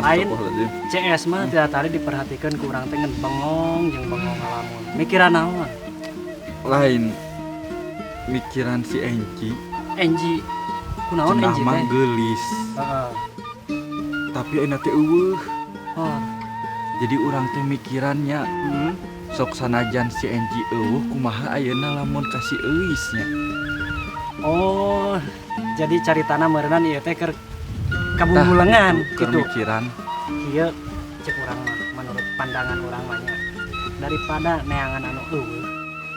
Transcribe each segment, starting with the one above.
Lain CS mah tiap hari diperhatikan kurang tengen bengong jeung bengong ngalamun. Mikiran naon? Lain mikiran si Enci. Enji. Kunaon Enji Nama teh? gelis. Heeh. Tapi ayeuna teh eueuh. Oh. Jadi urang teh mikirannya sok sanajan si Enci eueuh kumaha ayeuna lamun ka si Eusnya. Oh, jadi caritana meureunana ieu teh keur kabumbulengan Keur gitu. mikiran. Ieu cek urang mah menurut pandangan urang mah nya daripada neangan anu eueuh.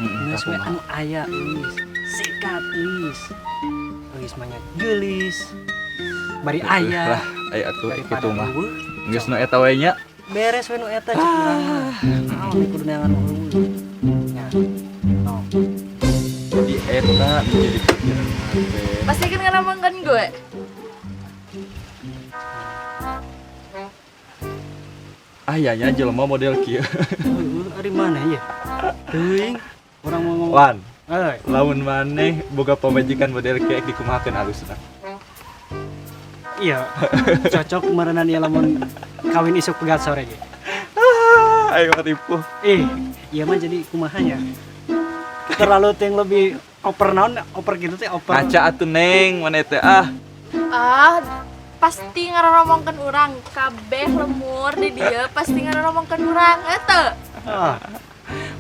Geus we anu aya eus. Sikat eus. Eus mah nya geulis. Bari aya. Lah, aya atuh Daripada kitu mah. eueuh. Geus nu eta we nya. Beres we nu eta cek urang mah. Naon kudu neangan eueuh. Nya. Oh. Jadi eta menjadi pikiran teh. Pasti kan ngeramangkan gue. Ayahnya jelema model kieu. Ari mana ya? Teuing urang mau ngomong. Wan, Euy. lamun maneh boga pamajikan model kieu dikumahakeun halusna. Iya. Cocok meureunana ieu lamun kawin isuk pegat sore ge. Ayo tipu. Iya mah jadi kumahanya. Terlalu ting lebih oper naon, oper gitu teh oper. Kaca atuh Neng, maneh teh ah. Pasti ngaromongkeun urang kabeh lemur di dieu pasti ngaromongkeun urang eta.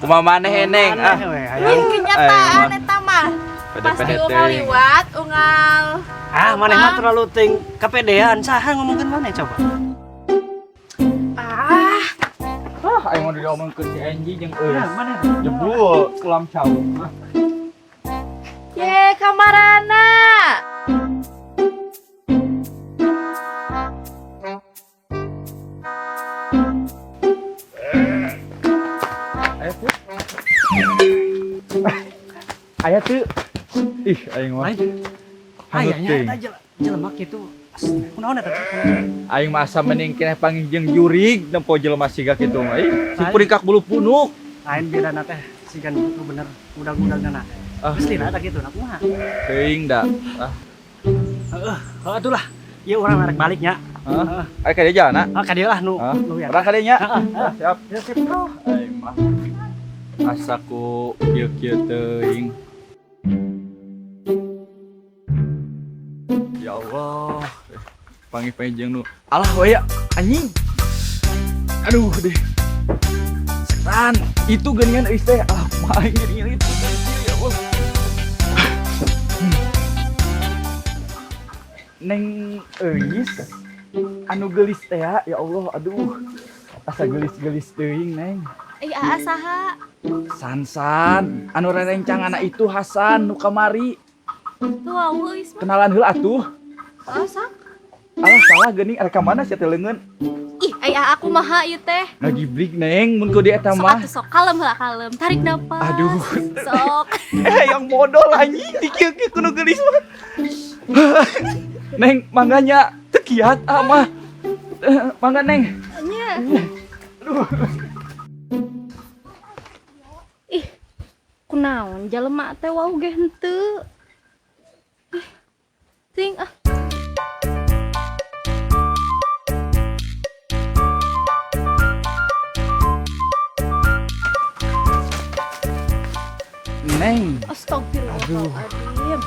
Kumaha maneh Neng ah. Ini kenyataan eta mah. Pasti Pede-pede unggal teh. liwat, unggal Maneh mah terlalu ting kepedean. Saha ngomongkeun maneh coba? Ayo mau diomongkeun si Enji jeung Ya, Eus. maneh. Jebul ulam cau. ye kamarana. Ayo tuh. Aya tuh. Ih, aing mah. Lain. Ayahnya eta jelema kitu. Kunaon eta teh? Aing mah asa mending keneh panggih jeung jurig nempo jelema siga kitu mah. Si puringkak bulu punuk. Lain bedana teh sigan itu bener udag-udagna. Pasti lah eta kitu na kumaha? Teuing da. Atuh lah. Ieu urang arek balik nya. Ayo ka dieu jalan. Ka dieu lah nu ya. Urang ka dieu nya. Heeh. Siap. Aing mah. Asa ku kieu-kieu teuing. Ya Allah. Panggih jeung nu. Alah we ya anjing. Aduh deh. Setan, itu geningan euy teh. Main geuningan itu. Ya Allah. Neng Eus anu geulis teh ya Allah, aduh. Asa geulis-geulis teuing Neng. Saha? Sansan, anu rerencang anak itu Hasan nu kamari. Tuh euis mah. Kenalan heula atuh. Sak. Alah salah geuning reka mana sia teh leungeun. Ih, aku maha ieu teh. Ngagibrig Neng mun ku di eta Sok mah. atuh sok kalem heula kalem. Tarik napas. Aduh. Sok. Yang modal anjing dikieu-kieu kudu geulis mah. Neng, mangganya teu kiat mah. Mangga Neng. Nya. Aduh. Ih, kunaon jelema teh wau ge henteu. Ting Neng, Astagfirullahaladzim.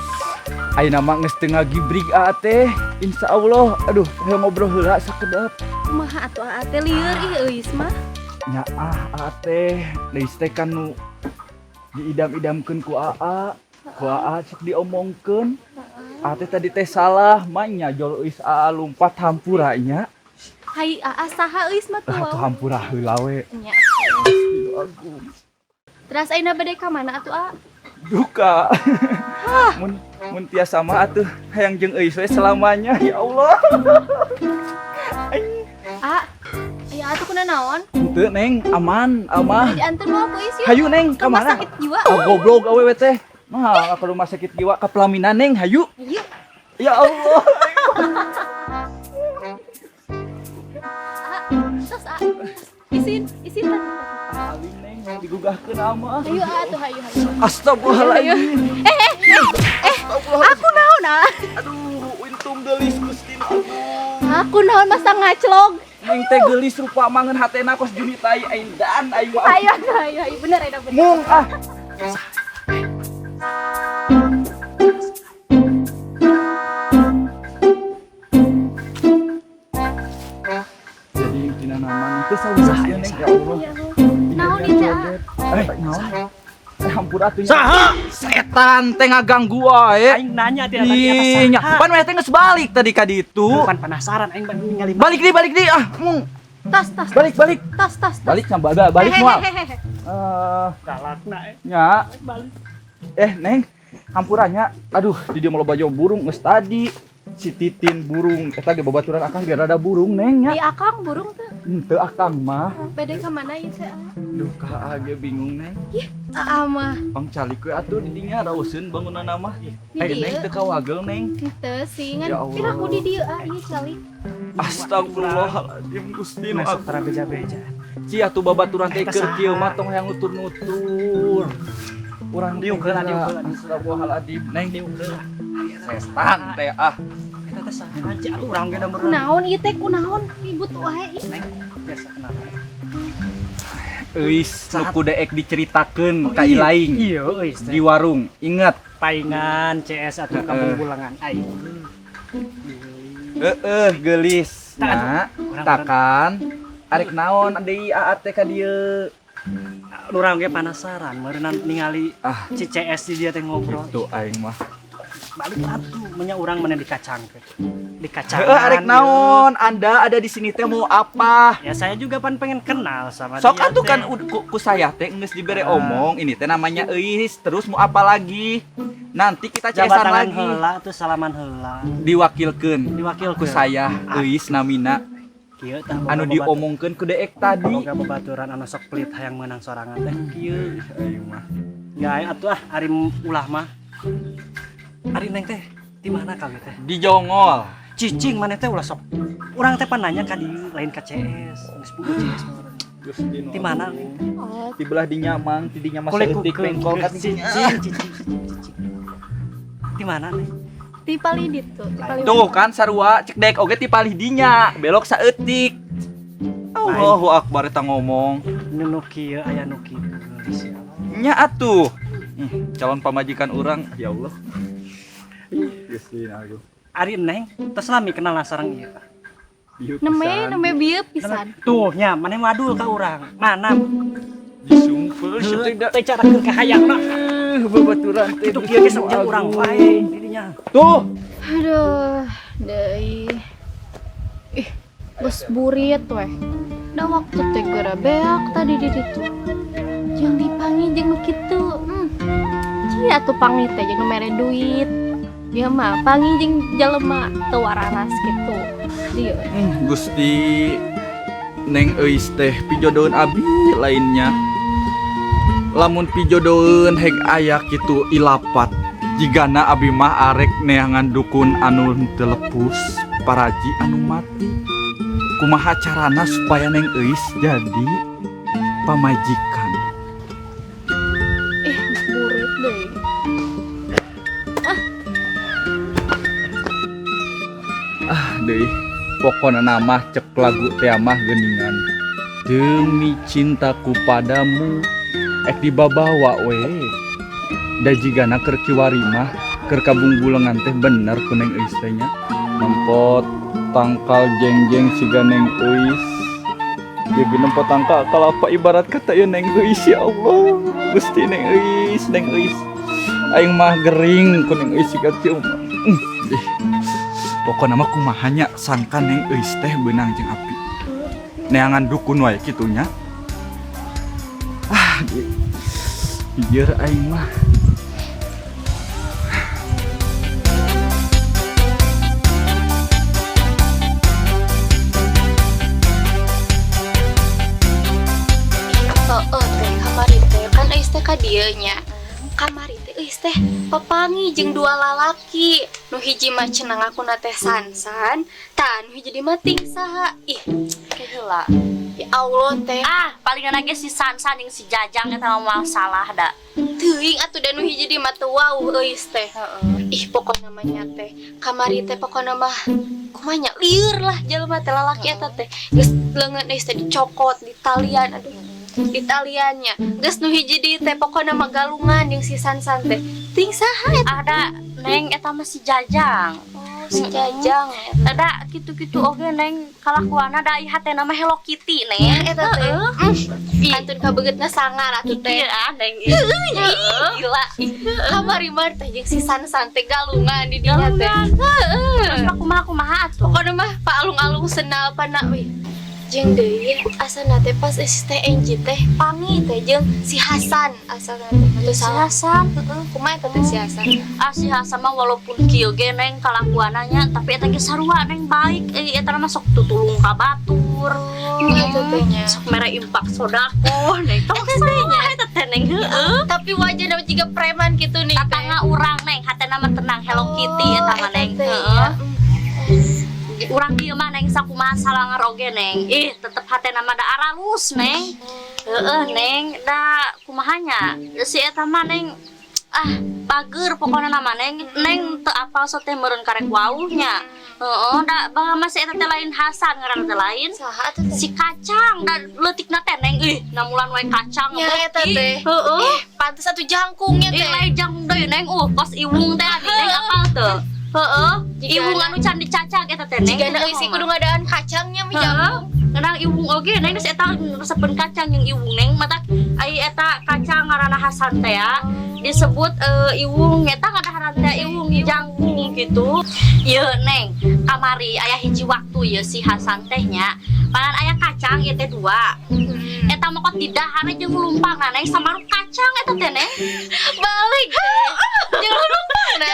ayeuna mah geus teu ngagibrig teh. Insyaallah. Aduh, hayang ngobrol heula sakedap. Kumaha atuh teh lieur ih euis mah. Nya teh deus teh kan nu diidam-idamkeun ku Aa. Ku Aa sok diomongkeun. Teh tadi teh salah, manya jol eus Aa lumpat hampura nya. Hai saha euis mah tuh. Atuh hampura heula we. Nya. Terus ayeuna bade ka mana atuh Duka. Mun tiasa mah atuh hayang jeung euis we selamanya ya Allah. Ya atuh kuna naon? Henteu Neng, aman. Diantar mau aku isi. Hayu Neng, ka Rumah mana? sakit jiwa. Goblok awewe teh. Mah ka rumah sakit jiwa ka pelaminan Neng, hayu. Hayu. Ya Allah. Terus isin tadi. Ali Neng digugahkeun ama. Hayu atuh hayu. Astagfirullahaladzim. Aku naon Aduh, untung geulis Gusti Agung. Aku naon masa ngaclog. Neng teh geulis rupa mangen hatena kos Junita aing dan aing mah. Ayo bener bener. Mung ah. Jadi intina nama itu sausahnya neng ya Allah. Naon ieu teh? Naon? Hampur atuh. Saha? Setan teh ngaganggu wae. Aing nanya ti eta Nya, pan we teh geus balik tadi ka ditu. Pan penasaran aing ningali Balik di ah. Mung. Tas. Balik. Tas. Balik sampai balik moal. galakna Nya. balik. Neng, hampurannya. Aduh, di dia mau baju burung geus tadi. Si Titin burung, eta ge babaturan akang ge rada burung neng nya. Di akang burung tuh. Henteu akang mah. Bede ka mana ieu teh? Duh, ka age bingung neng. Mah. Pang calik we atuh di dinya raoseun bangunanna mah. Neng teu kawagel neng. Henteu sih Ya ngan Allah. pira ku di dieu ieu calik. Astagfirullahaladzim Gusti nu Masuk aku. tara beja-beja. Cia tuh babaturan teh Eta keur kieu saha? mah tong hayang nutur-nutur. Urang Diungkeun, diungkeun. Astagfirullahaladzim neng diungkeun. Sestan teh ah. Eta teh saha aja urang ge da meureun. Kunaon ieu teh kunaon ribut wae. Biasa kenapa? Euis nu kudeek diceritakeun ka ilaing Iya, euy. di warung. Ingat, Paingan CS atau kampung bulangan aing. geulis. Nah, Urang- takan arek naon deui aat teh ka dieu. Urang ge penasaran meureun ningali Ah, si CS di dia teh ngobrol. tuh aing mah. Balik atuh menya urang mana dikacangkeun. Dikacang. Arek naon? Anda ada di sini teh mau apa? Ya saya juga pengen kenal sama Sok dia. atuh teh. kan ku saya teh geus dibere omong, ini teh namanya euis, terus mau apa lagi? Nanti kita jabat cesan tangan lagi. heula tuh salaman heula. Diwakilkeun Diwakil ku saya euis namina kieu tah anu diomongkeun ku deek tadi. boga babaturan anu sok pelit hayang meunang sorangan teh kieu. Aing mah. Ya atuh ari ulah mah. Ari neng teh di mana kami teh? Di Jongol. Cicing mana teh ulah sok. Urang teh pan nanya ka dieu lain ka CS. Geus boga CS mah. Di mana nih? Oh, Di belah dinya mang, di dinya mah Kulik saeutik bengkol ka cicing. cicing. Di mana nih? di palidit tuh. Di palidit. Tuh kan sarua cek dek oge ti palih dinya, belok saeutik. Allahu akbar eta ngomong. Nu kieu aya nu kitu geus ya. Nya atuh. Calon pamajikan orang, ya Allah. Gusti aku. Ari neng tos lami kenal sareng ieu. Neme bieu pisan. Tuh nya maneh wadul ka urang. Mana Disumpel tidak teh carakeun ka hayangna. babaturan teh. Itu kieu ge sok jeung urang wae didinya. Tuh. Aduh, deui. Ih, bos burit weh. Da waktu teh geura beak tadi di ditu. Jeung dipanggil jeung nu kitu. Cia atuh panggil teh jeung nu mere duit. Dia mah panggil jeung jelema teu wararas kitu. Dieu. Gusti Neng euis teh pijodoeun abi lainnya. Lamun pijodoeun heg aya kitu ilapat. Jigana abi mah arek neangan dukun anu telepus paraji anu mati. Kumaha carana supaya Neng euis jadi pamajikan? Ih, burit deui. Deui pokona nama cek lagu teh mah geuningan demi cintaku padamu ek dibabawa we da jigana keur kiwari mah keur kabungbulengan teh bener ku Neng euis teh nya nempot tangkal jengjeng siga Neng euis jadi nempot tangkal kalapa ibarat kata ya Neng euis ya Allah Gusti Neng euis aing mah gering ku Neng euis siga kieu pokoknya mah kumahanya sangkan Neng euis teh beunang jeung api neangan dukun wae kitunya jujur aing mah teh kamari teh kan euis teh ka dieu nya. Kamari teh euis teh papangi jeung dua lalaki. Nu hiji mah cenah ngakuna teh Sansan, tah nu hiji mah ting saha. Ih, kayak heula. Ya Allah teh. Palingan lagi si Sansan yang si Jajang eta masalah da. Teuing atuh da nu hiji di mah teu wau euis teh. Ih pokona mah nya teh. Kamari teh pokona mah kumanya lieur lah jelema teh lalaki eta teh. Geus leungeun geus teh dicokot di talian aduh. Di taliannya. Geus nu hiji di teh pokona mah galungan jeung si Sansan teh. Ting saha eta? Ada Neng eta mah si Jajang. Si Jajang. Ada gitu-gitu oge Neng kalakuana da ieu hatena mah Hello Kitty Neng. Eta teh. Antun kabegetna sangar atuh teh. Iya Neng. Gila. Kamari mah teh jeung si Sansan teh galungan di dinya teh. Terus kumaha atuh. Pokona mah alung-alung senal pana we. Jeung deui asana teh pas si teh Enji teh pangi teh jeung si Hasan asalna teh. Si Hasan. Kumaha eta teh si Hasan? Si Hasan mah walaupun kieu ge Neng kalakuananya tapi eta ge sarua Neng baik. Eta mah sok tutulung ka batur. Eta teh nya. Sok mere impak sodako Neng. Tong sarua eta teh Neng heueuh. Tapi wajahna jiga preman gitu nih. Tatangna urang Neng, hatena mah tenang Hello Kitty eta mah Neng. Urang dieu mah Neng sakumaha salangar oge Neng. Tetep hatena mah da aralus Neng. Neng, da kumahanya? Si eta mah Neng pager pokona nama Neng. Neng teu apal so teh meureun karek wawuhnya. Da bangga mah si eta teh lain Hasan ngaranna teh lain. Saha atuh teh? Si Kacang da leutikna teh Neng. Namulan wae Kacang. Nya eta teh. Pantes atuh jangkungnya teh. Lain jangkung deui Neng. Kos Iwung teh adi Neng apal teu. Iwung anu can dicacag eta teh Neng. Jigana euy si kudu ngadaan kacangnya mi jangkung. Kadang Iwung oge Neng geus eta resepen kacang jeung Iwung Neng matak ai eta kacang ngaranna Hasan teh ya. Disebut Iwung eta ngadaharan teh Iwung jangkung gitu. Ieu Neng, kamari aya hiji waktu ieu si Hasan teh nya. Panan aya kacang ieu teh 2. Eta mah kok tidahana jeung lumpangna Neng samaruk kacang eta teh Neng. Balik teh. Jeung lumpangna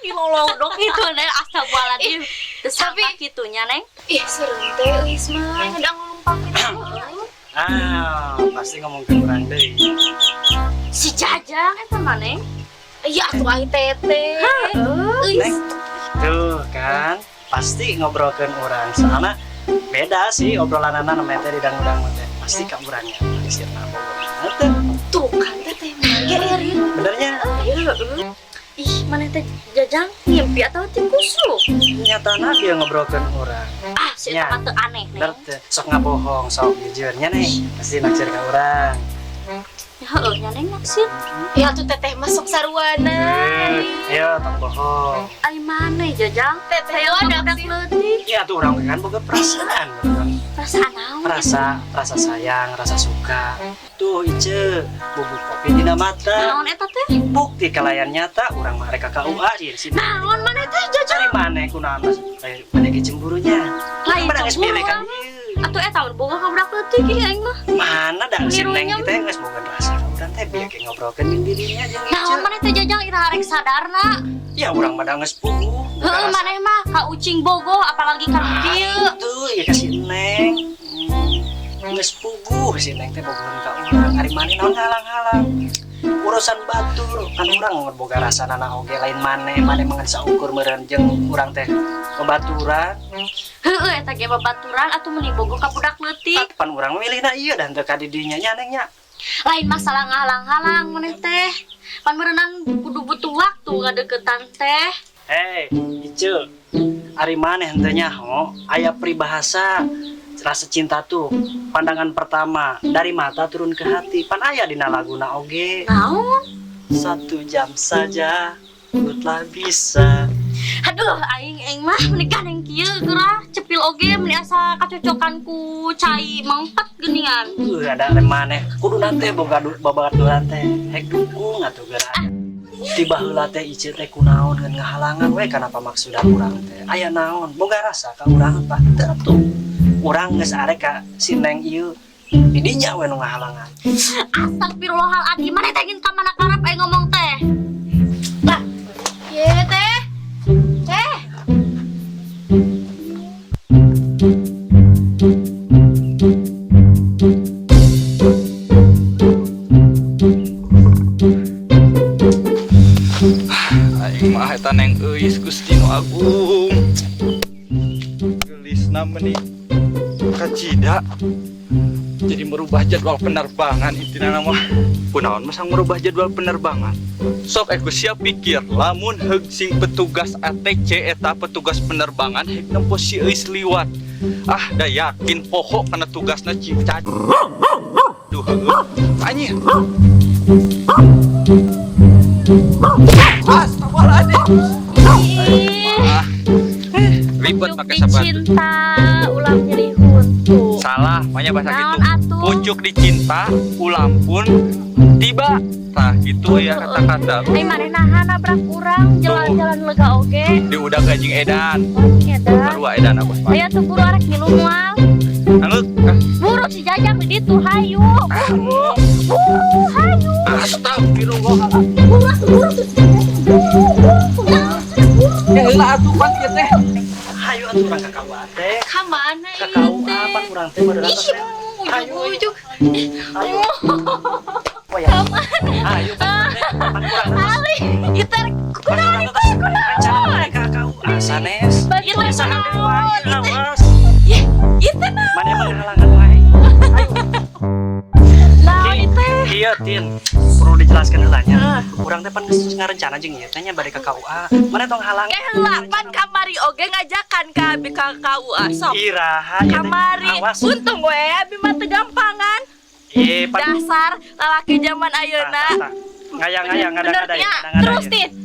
di lolodok itu Neng astagfirullahaladzim. Tapi kitunya Neng. Ih serem teh euis mah ngedang lumpang gitu. Pasti ngomong ke urang deui. Si Jajang eta mah Neng. Iya atuh ai teteh. Neng, tuh kan pasti ngobrolkeun urang soalna beda sih obrolanana namanya teh di dangdang teh. Pasti ka urangnya sirna bogo. Tuh kan teteh mah Benernya? Ih, mana teh Jajang ngimpi atau tikusu? Nyatana dia ngobrolkeun urang. Si Ya. eta mah teu aneh Bener Neng. teh, sok ngabohong, sok jujurnya Neng. Pasti naksir ka urang. Ya heueuh nya Neng naksir. Ya tuh teteh masuk saruana. Ayo tong bohong. Ai maneh Jajang? Teteh Ada wadah sih. leutik. Ya tuh orang kan boga perasaan, kan? Perasaan naon? Rasa sayang, rasa suka. Tuh Ice, bubuk kopi dina mata. Naon eta teh? Bukti kalayan nyata urang mah rek ka KUA di sini. Naon maneh teh Jajang? Cari maneh kunaon mas? Maneh ge cemburunya. Lain Mana geus cemburu pilih kan? Atuh eta mah boga kabudak leutik ieu aing mah. Mana da si Neng Ngirunya kita geus boga rasa. Urang teh bieu ge ngobrolkeun jeung dirinya jeung Naon Ice. maneh teh Jajang ira arek sadarna? Ya urang mah da geus puguh. Heueuh maneh mah ka ucing bogoh apalagi ka kieu. Tuh ya kasih Neng. Geus puguh si Neng teh bogohan ka urang. Ari maneh naon halang-halang. Urusan batur kan urang boga rasanana oge lain maneh mangan saukur meureun jeung urang teh babaturan. Heueuh eta ge babaturan atuh mending bogoh ka budak leutik. Pan urang milihna ieu dan teu ka di dinya nya Neng nya. Lain masalah ngahalang-halang maneh teh. Pan meureunnan kudu butuh waktu ngadeukeutan teh. Hei, Ice. Ari maneh henteu nya aya peribahasa rasa cinta tuh pandangan pertama dari mata turun ke hati. Pan aya dina laguna oge. Naon? 1 jam saja ku telah bisa. Aduh, aing mah menikah yang kieu geurah cepil oge meni asa kacocokan ku cai mangpat geuningan. Ada maneh kudu nanti boga babaturan teh hek dukung atuh geurah. Tiba heula teh Ice teh kunaon ngeun ngahalangan we kana pamaksudan urang teh. Aya naon? Boga rasa ka urang tah teu atuh. Urang geus arek ka si Neng ieu di dinya we nu ngahalangan. Astagfirullahaladzim, maneh teh ingin ka mana karep aing ngomong teh. Lah. Ye teh. Teh. Aing mah eta Neng euis Gusti nu Agung. Gelisna meuni Kacida jadi merubah jadwal penerbangan intina nama kunaon masang merubah jadwal penerbangan sok aku siap pikir lamun heug sing petugas ATC eta petugas penerbangan heug nempo si eus liwat da yakin pokok karena tugasna cinta duh anjir astagfirullahaladzim ribet Pucuk pakai sepatu dicinta ulam nyeri huntu. salah banyak bahasa Naon gitu atuh? pucuk dicinta ulam pun tiba nah gitu ya kata-kata Ai manenahan nabrak urang jalan-jalan lega oge. di udah gajing edan Eda. baru edan aku sepat Aya tuh buru arek ngilu moal. anu Buru si Jajang di ditu hayu. Buru hayu. astagfirullahaladzim ya heula atuh pan ieu teh Hayu atuh urang ka KUA teh. Ka mana Ka ieu KUA teh? pan urang teh baru Ih, Hayu. ujuk-ujuk. Hayu. Oh ya. Hayu pan urang teh. Ali, kita Kunaon rencana ka KUA sanes. Itu Sana naon? deui awas. Itu naon? Mana emang halangan wae. Naon itu? Iya, Tin. Perlu dijelaskan heula nya. Urang teh pan geus ngarencana jeung ieu teh nya bade ka KUA. Mana tong halang. Heula pan kamari oge ngajakan ka abi ka KUA sok. Iraha ieu teh. Kamari. Awas. Untung we abi mah teu gampangan. Pan Dasar lalaki zaman ayeuna. ngayang-ngayang Bener ngada-ngada ya? ngada-ngada.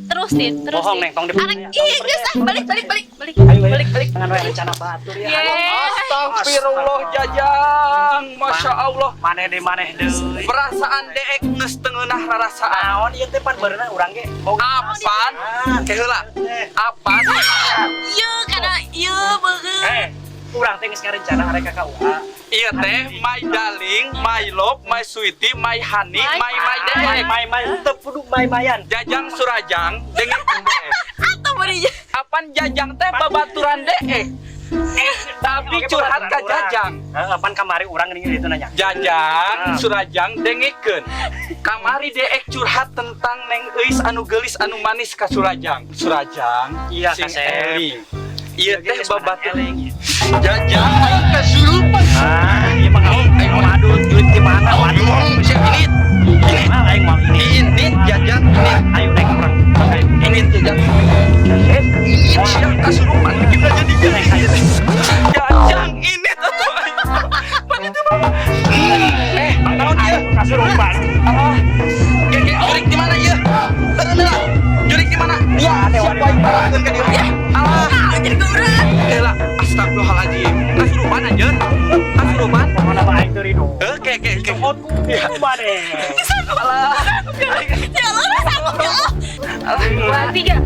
Terus Tin. Bohong neng tong Arek ih geus ah balik. balik tangan wae rencana batur ya. astagfirullah jajang masya Allah Maneh deui. perasaan deek geus teu ngeunah rarasaan Naon ieu teh pan beurna urang ge boga apaan heula apaan Ieu kana ieu beugeuh. urang teh geus ngarencana arek ka KUA. iya teh my darling my love my sweetie my honey my deek Mai teu kudu mai-mayan. jajang surajang dengekeun deek Atau bari apan jajang teh babaturan deek tapi curhat ka jajang Pan kamari urang geuning itu nanya. jajang surajang dengekeun kamari deek curhat tentang neng eus anu geulis anu manis ka surajang Iya, sing Kasep. eling ieu teh babaturan eling. jajang aing kasurupan Ieu mah aing mau adu duit di mana? waduh sing ini Aing mau ini jajang ini Ayo naik urang. ini jajang ini siang kasurupan kita jadi jajang ini tuh mana itu mama naon ieu Kasurupan. Gege jurik di mana ieu teureun jurik di mana dia siapa yang parahkeun ka dieu jadi urang. heula astagfirullahaladzim kasurupan anjeun kasurupan Mana mah aing teu ridho. oke Ya maneh. alah Ya Allah, sanggup ya Allah. 2, 3.